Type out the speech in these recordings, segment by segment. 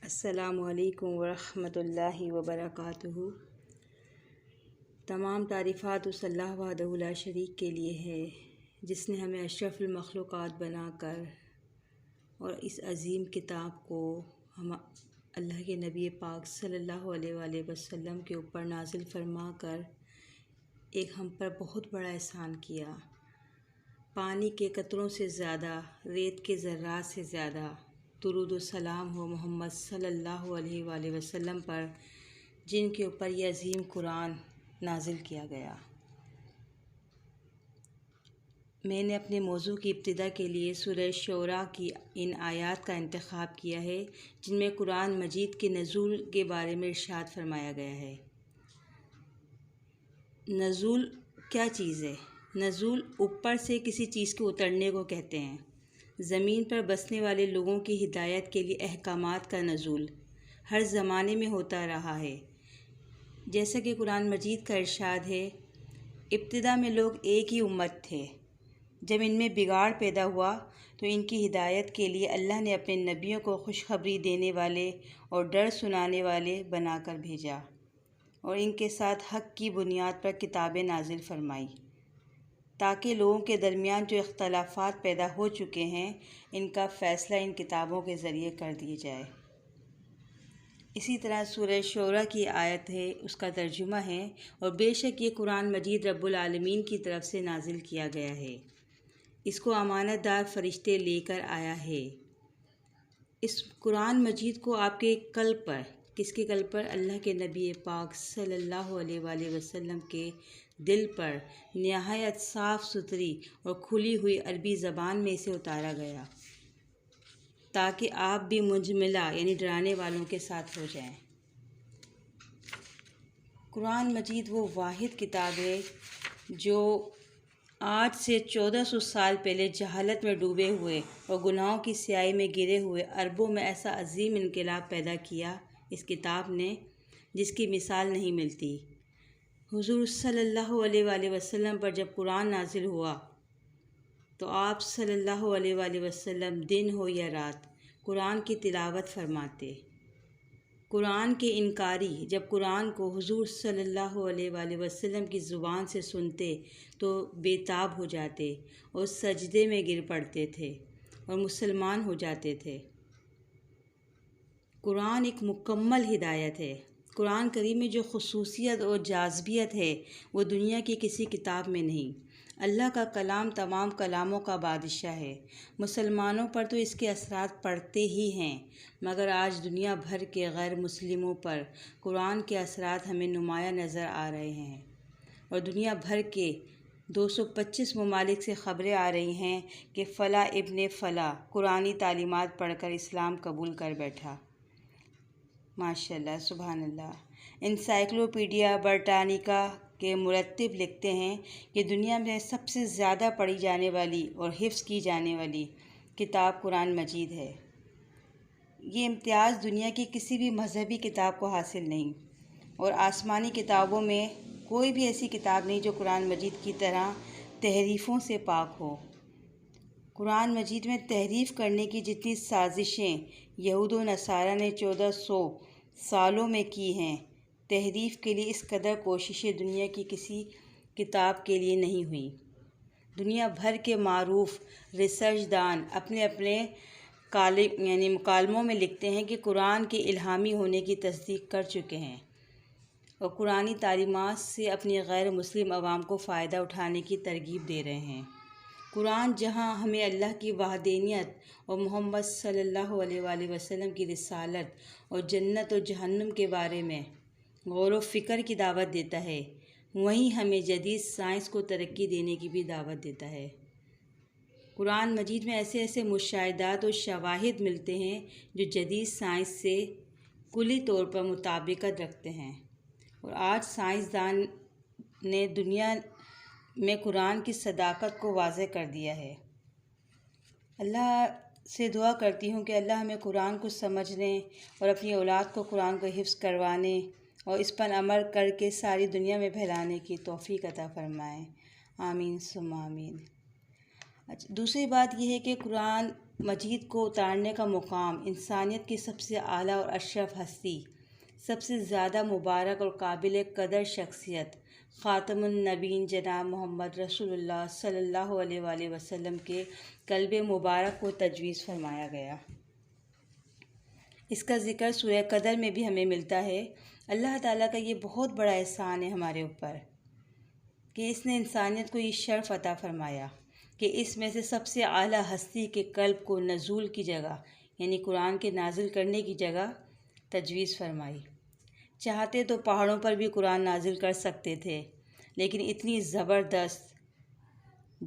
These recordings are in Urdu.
السلام علیکم ورحمۃ اللہ وبرکاتہ۔ تمام تعریفات اس اللہ وحدہ لا شریک کے لیے ہے جس نے ہمیں اشرف المخلوقات بنا کر اور اس عظیم کتاب کو ہم اللہ کے نبی پاک صلی اللہ علیہ وآلہ وسلم کے اوپر نازل فرما کر ایک ہم پر بہت بڑا احسان کیا۔ پانی کے قطروں سے زیادہ، ریت کے ذرات سے زیادہ درود و سلام ہو محمد صلی اللہ علیہ وآلہ وسلم پر، جن کے اوپر یہ عظیم قرآن نازل کیا گیا۔ میں نے اپنے موضوع کی ابتدا کے لیے سورہ شعراء کی ان آیات کا انتخاب کیا ہے جن میں قرآن مجید کے نزول کے بارے میں ارشاد فرمایا گیا ہے۔ نزول کیا چیز ہے؟ نزول اوپر سے کسی چیز کے اترنے کو کہتے ہیں۔ زمین پر بسنے والے لوگوں کی ہدایت کے لیے احکامات کا نزول ہر زمانے میں ہوتا رہا ہے۔ جیسا کہ قرآن مجید کا ارشاد ہے، ابتدا میں لوگ ایک ہی امت تھے، جب ان میں بگاڑ پیدا ہوا تو ان کی ہدایت کے لیے اللہ نے اپنے نبیوں کو خوشخبری دینے والے اور ڈر سنانے والے بنا کر بھیجا اور ان کے ساتھ حق کی بنیاد پر کتابیں نازل فرمائی تاکہ لوگوں کے درمیان جو اختلافات پیدا ہو چکے ہیں ان کا فیصلہ ان کتابوں کے ذریعے کر دیا جائے۔ اسی طرح سورہ شعراء کی آیت ہے، اس کا ترجمہ ہے، اور بے شک یہ قرآن مجید رب العالمین کی طرف سے نازل کیا گیا ہے، اس کو امانت دار فرشتے لے کر آیا ہے۔ اس قرآن مجید کو آپ کے قلب پر، کس کے قلب پر؟ اللہ کے نبی پاک صلی اللہ علیہ وآلہ وسلم کے دل پر نہایت صاف ستھری اور کھلی ہوئی عربی زبان میں اسے اتارا گیا تاکہ آپ بھی منجملہ یعنی ڈرانے والوں کے ساتھ ہو جائیں۔ قرآن مجید وہ واحد کتاب ہے جو آج سے 1400 سال پہلے جہالت میں ڈوبے ہوئے اور گناہوں کی سیاہی میں گرے ہوئے عربوں میں ایسا عظیم انقلاب پیدا کیا اس کتاب نے جس کی مثال نہیں ملتی۔ حضور صلی اللہ علیہ وآلہ وسلم پر جب قرآن نازل ہوا تو آپ صلی اللہ علیہ وآلہ وسلم دن ہو یا رات قرآن کی تلاوت فرماتے۔ قرآن کے انکاری جب قرآن کو حضور صلی اللہ علیہ وآلہ وسلم کی زبان سے سنتے تو بے تاب ہو جاتے اور سجدے میں گر پڑتے تھے اور مسلمان ہو جاتے تھے۔ قرآن ایک مکمل ہدایت ہے۔ قرآن کریم میں جو خصوصیت اور جاذبیت ہے وہ دنیا کی کسی کتاب میں نہیں۔ اللہ کا کلام تمام کلاموں کا بادشاہ ہے۔ مسلمانوں پر تو اس کے اثرات پڑتے ہی ہیں، مگر آج دنیا بھر کے غیر مسلموں پر قرآن کے اثرات ہمیں نمایاں نظر آ رہے ہیں، اور دنیا بھر کے 225 ممالک سے خبریں آ رہی ہیں کہ فلاں ابن فلاں قرآنی تعلیمات پڑھ کر اسلام قبول کر بیٹھا۔ ماشاء اللہ، سبحان اللہ۔ انسائکلوپیڈیا برٹانیکا کے مرتب لکھتے ہیں کہ دنیا میں سب سے زیادہ پڑھی جانے والی اور حفظ کی جانے والی کتاب قرآن مجید ہے۔ یہ امتیاز دنیا کی کسی بھی مذہبی کتاب کو حاصل نہیں، اور آسمانی کتابوں میں کوئی بھی ایسی کتاب نہیں جو قرآن مجید کی طرح تحریفوں سے پاک ہو۔ قرآن مجید میں تحریف کرنے کی جتنی سازشیں یہود و نصارہ نے 1400 سالوں میں کی ہیں، تحریف کے لیے اس قدر کوششیں دنیا کی کسی کتاب کے لیے نہیں ہوئیں۔ دنیا بھر کے معروف ریسرچ دان اپنے مکالموں میں لکھتے ہیں کہ قرآن کے الہامی ہونے کی تصدیق کر چکے ہیں اور قرآنی تعلیمات سے اپنی غیر مسلم عوام کو فائدہ اٹھانے کی ترغیب دے رہے ہیں۔ قرآن جہاں ہمیں اللہ کی وحدانیت اور محمد صلی اللہ علیہ وآلہ وسلم کی رسالت اور جنت و جہنم کے بارے میں غور و فکر کی دعوت دیتا ہے، وہیں ہمیں جدید سائنس کو ترقی دینے کی بھی دعوت دیتا ہے۔ قرآن مجید میں ایسے ایسے مشاہدات اور شواہد ملتے ہیں جو جدید سائنس سے کلی طور پر مطابقت رکھتے ہیں، اور آج سائنسدان نے دنیا میں قرآن کی صداقت کو واضح کر دیا ہے۔ اللہ سے دعا کرتی ہوں کہ اللہ ہمیں قرآن کو سمجھنے اور اپنی اولاد کو قرآن کو حفظ کروانے اور اس پر عمل کر کے ساری دنیا میں پھیلانے کی توفیق عطا فرمائے۔ آمین ثم آمین۔ اچھا، دوسری بات یہ ہے کہ قرآن مجید کو اتارنے کا مقام انسانیت کی سب سے اعلیٰ اور اشرف ہستی، سب سے زیادہ مبارک اور قابل قدر شخصیت خاتم النبیین جناب محمد رسول اللہ صلی اللہ علیہ وآلہ وسلم کے قلب مبارک کو تجویز فرمایا گیا۔ اس کا ذکر سورہ قدر میں بھی ہمیں ملتا ہے۔ اللہ تعالیٰ کا یہ بہت بڑا احسان ہے ہمارے اوپر کہ اس نے انسانیت کو یہ شرف عطا فرمایا کہ اس میں سے سب سے اعلیٰ ہستی کے قلب کو نزول کی جگہ یعنی قرآن کے نازل کرنے کی جگہ تجویز فرمائی۔ چاہتے تو پہاڑوں پر بھی قرآن نازل کر سکتے تھے، لیکن اتنی زبردست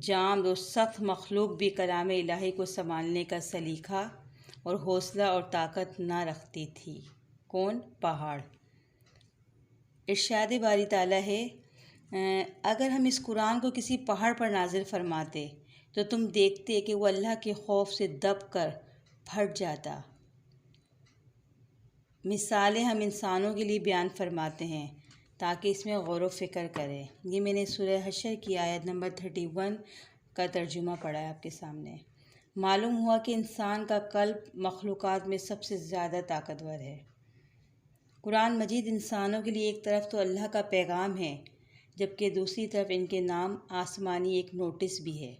جامد و سخت مخلوق بھی کلام الہی کو سنبھالنے کا سلیقہ اور حوصلہ اور طاقت نہ رکھتی تھی۔ کون؟ پہاڑ۔ ارشاد باری تعالیٰ ہے، اگر ہم اس قرآن کو کسی پہاڑ پر نازل فرماتے تو تم دیکھتے کہ وہ اللہ کے خوف سے دب کر پھٹ جاتا۔ مثالیں ہم انسانوں کے لیے بیان فرماتے ہیں تاکہ اس میں غور و فکر کریں۔ یہ میں نے سورہ حشر کی آیت نمبر 31 کا ترجمہ پڑھا ہے آپ کے سامنے۔ معلوم ہوا کہ انسان کا قلب مخلوقات میں سب سے زیادہ طاقتور ہے۔ قرآن مجید انسانوں کے لیے ایک طرف تو اللہ کا پیغام ہے، جبکہ دوسری طرف ان کے نام آسمانی ایک نوٹس بھی ہے۔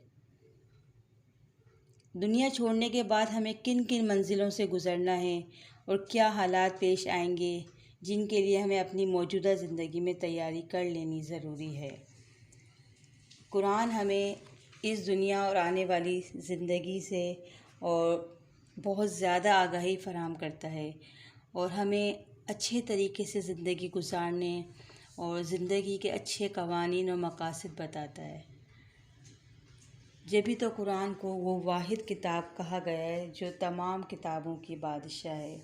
دنیا چھوڑنے کے بعد ہمیں کن کن منزلوں سے گزرنا ہے اور کیا حالات پیش آئیں گے جن کے لیے ہمیں اپنی موجودہ زندگی میں تیاری کر لینی ضروری ہے۔ قرآن ہمیں اس دنیا اور آنے والی زندگی سے اور بہت زیادہ آگاہی فراہم کرتا ہے اور ہمیں اچھے طریقے سے زندگی گزارنے اور زندگی کے اچھے قوانین اور مقاصد بتاتا ہے۔ جبھی تو قرآن کو وہ واحد کتاب کہا گیا ہے جو تمام کتابوں کی بادشاہ ہے۔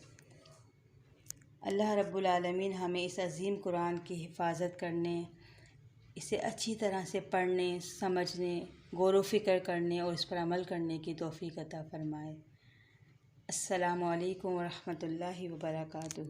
اللہ رب العالمین ہمیں اس عظیم قرآن کی حفاظت کرنے، اسے اچھی طرح سے پڑھنے، سمجھنے، غور و فکر کرنے اور اس پر عمل کرنے کی توفیق عطا فرمائے۔ السلام علیکم ورحمۃ اللہ وبرکاتہ۔